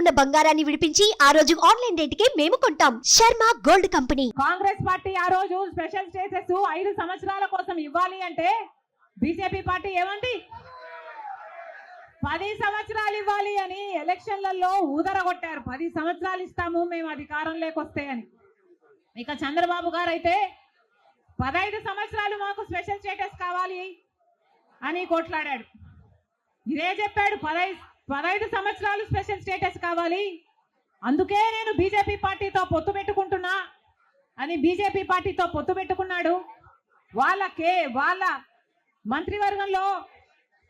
ఉన్న బంగారాన్ని విడిపించి ఆ రోజు ఆన్లైన్ రేటుకే మేము కొంటాం. Sharma gold company. Congress party ఆ రోజు స్పెషల్ స్టేటస్ 5 సంవత్సరాల కోసం ఇవ్వాలి అంటే బీజేపీ పార్టీ ఏమంది 10 సంవత్సరాలు ఇవ్వాలి అని ఎలక్షన్లలో ఊదరగొట్టారు. 10 సంవత్సరాలు ఇస్తాము మేము అధికారంలోకి వస్తే అని. ఇక చంద్రబాబు గారు అయితే 15 సంవత్సరాలు మాకు స్పెషల్ స్టేటస్ కావాలి అని కొట్లాడాడు. ఇదే చెప్పాడు 15 సంవత్సరాలు స్పెషల్ స్టేటస్ కావాలి, అందుకే నేను బీజేపీ పార్టీతో పొత్తు పెట్టుకుంటున్నా అని బీజేపీ పార్టీతో పొత్తు పెట్టుకున్నాడు. వాళ్ళ మంత్రివర్గంలో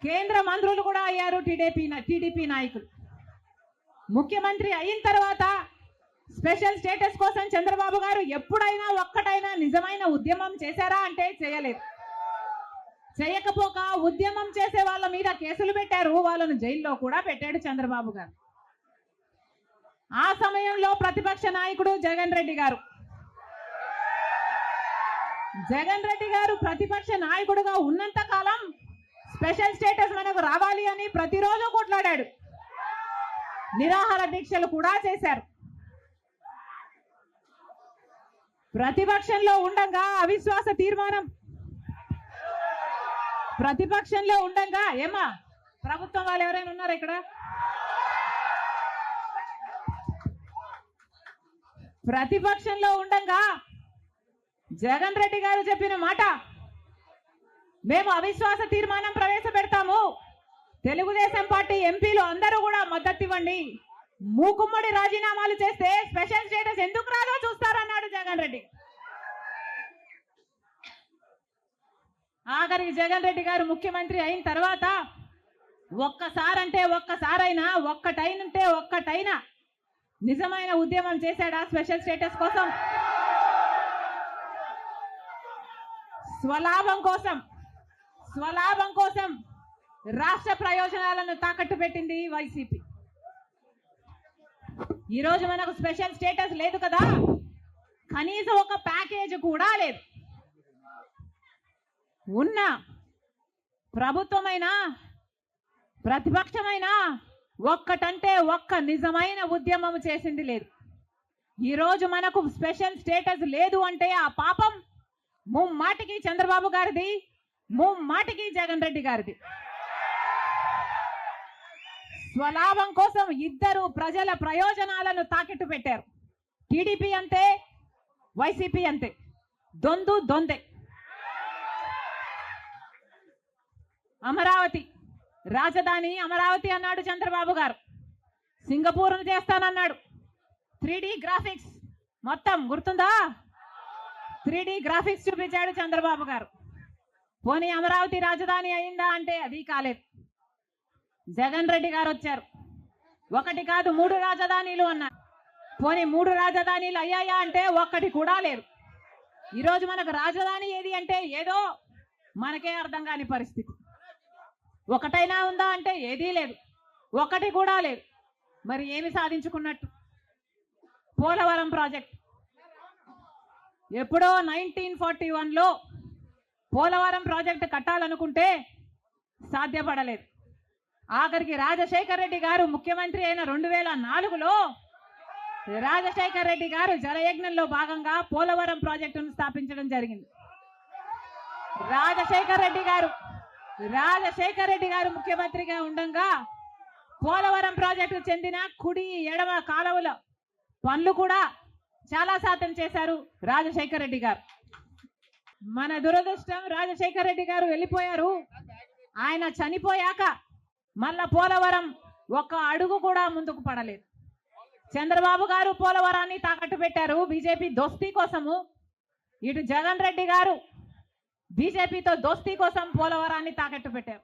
కేంద్ర మంత్రులు కూడా అయ్యారు టీడీపీ నాయకులు. ముఖ్యమంత్రి అయిన తర్వాత స్పెషల్ స్టేటస్ కోసం చంద్రబాబు గారు ఎప్పుడైనా ఒక్కటైనా నిజమైన ఉద్యమం చేశారా అంటే చేయలేదు. చేయకపోక ఉద్యమం చేసే వాళ్ళ మీద కేసులు పెట్టారు, వాళ్ళను జైల్లో కూడా పెట్టాడు చంద్రబాబు గారు. ఆ సమయంలో ప్రతిపక్ష నాయకుడు జగన్ రెడ్డి గారు ప్రతిపక్ష నాయకుడుగా ఉన్నంత కాలం స్పెషల్ స్టేటస్ మనకు రావాలి అని ప్రతిరోజు కొట్లాడాడు. నిరాహార దీక్షలు కూడా చేశారు. ప్రతిపక్షంలో ఉండగా అవిశ్వాస తీర్మానం ఏమా ప్రభుత్వం వాళ్ళు ఎవరైనా ఉన్నారా ఇక్కడ? ప్రతిపక్షంలో ఉండగా జగన్ రెడ్డి గారు చెప్పిన మాట, మేము అవిశ్వాస తీర్మానం ప్రవేశపెడతాము, తెలుగుదేశం పార్టీ ఎంపీలు అందరూ కూడా మద్దతు ఇవ్వండి, మూకుమ్మడి రాజీనామాలు చేస్తే స్పెషల్ స్టేటస్ ఎందుకు రాదో చూస్తారన్నాడు జగన్ రెడ్డి. ఆఖరికి జగన్ రెడ్డి గారు ముఖ్యమంత్రి అయిన తర్వాత ఒక్కటైనా నిజమైన ఉద్యమం చేశాడా స్పెషల్ స్టేటస్ కోసం? స్వలాభం కోసం రాష్ట్ర ప్రయోజనాలను తాకట్టు పెట్టింది వైసీపీ. ఈరోజు మనకు స్పెషల్ స్టేటస్ లేదు కదా, కనీసం ఒక ప్యాకేజ్ కూడా లేదు. ఉన్న ప్రభుత్వమైనా ప్రతిపక్షమైనా ఒక్కటంటే ఒక్క నిజమైన ఉద్యమం చేసింది లేదు. ఈరోజు మనకు స్పెషల్ స్టేటస్ లేదు అంటే ఆ పాపం ముమ్మాటికి చంద్రబాబు గారిది, ముమ్మాటికి జగన్ రెడ్డి గారిది. స్వలాభం కోసం ఇద్దరు ప్రజల ప్రయోజనాలను తాకట్టు పెట్టారు. టీడీపీ అంతే, వైసీపీ అంతే, దొందే. రాజధాని అమరావతి అన్నాడు చంద్రబాబు గారు, సింగపూర్ను చేస్తానన్నాడు. 3D గ్రాఫిక్స్ మొత్తం గుర్తుందా? 3D గ్రాఫిక్స్ చూపించాడు చంద్రబాబు గారు. పోనీ అమరావతి రాజధాని అయిందా అంటే అది కాలేదు. జగన్ రెడ్డి గారు వచ్చారు, 1 కాదు 3 రాజధానిలు అన్నారు. పోనీ 3 రాజధానిలు అయ్యాయా అంటే ఒక్కటి కూడా లేదు. ఈరోజు మనకు రాజధాని ఏది అంటే ఏదో మనకే అర్థం కాని పరిస్థితి. ఒకటైనా ఉందా అంటే ఏదీ లేదు, ఒకటి కూడా లేదు. మరి ఏమి సాధించుకున్నట్టు? పోలవరం ప్రాజెక్ట్ ఎప్పుడో 1941లో పోలవరం ప్రాజెక్టు కట్టాలనుకుంటే సాధ్యపడలేదు. ఆఖరికి రాజశేఖర్ రెడ్డి గారు ముఖ్యమంత్రి అయిన 2004లో రాజశేఖర్ రెడ్డి గారు జలయజ్ఞంలో భాగంగా పోలవరం ప్రాజెక్టును స్థాపించడం జరిగింది. రాజశేఖర్ రెడ్డి గారు ముఖ్యమంత్రిగా ఉండగా పోలవరం ప్రాజెక్టు చెందిన కుడి ఎడమ కాలువల పనులు కూడా చాలా శాతం చేశారు రాజశేఖర్ రెడ్డి గారు. మన దురదృష్టం రాజశేఖర్ రెడ్డి గారు వెళ్ళిపోయారు. ఆయన చనిపోయాక మళ్ళా పోలవరం ఒక్క అడుగు కూడా ముందుకు పడలేదు. చంద్రబాబు గారు పోలవరాన్ని తాకట్టు పెట్టారు బీజేపీ దోస్తీ కోసము. ఇటు జగన్ రెడ్డి గారు బీజేపీతో దోస్తీ కోసం పోలవరాన్ని తాకట్టు పెట్టారు.